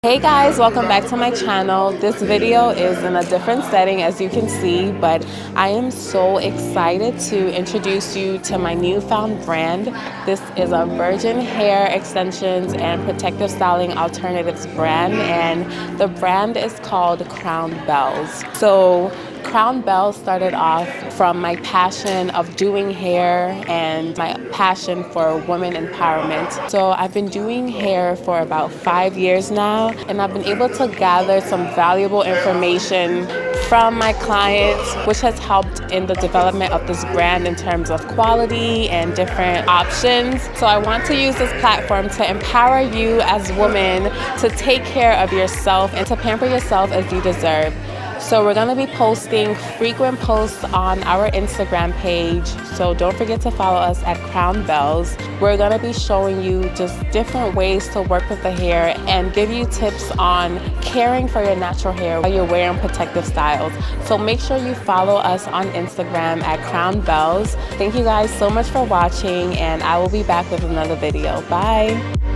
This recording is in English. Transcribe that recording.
Hey guys, welcome back to my channel. This video is in a different setting as you can see, but I am so excited to introduce you to my newfound brand. This is a virgin hair extensions and protective styling alternatives brand, and the brand is called Crown Bells. So Crown Belle started off from my passion of doing hair and my passion for women empowerment. So I've been doing hair for about 5 years now, and I've been able to gather some valuable information from my clients, which has helped in the development of this brand in terms of quality and different options. So I want to use this platform to empower you as women to take care of yourself and to pamper yourself as you deserve. So we're going to be posting frequent posts on our Instagram page, so don't forget to follow us at Crown Bells. We're going to be showing you just different ways to work with the hair and give you tips on caring for your natural hair while you're wearing protective styles. So make sure you follow us on Instagram at Crown Bells. Thank you guys so much for watching, and I will be back with another video. Bye!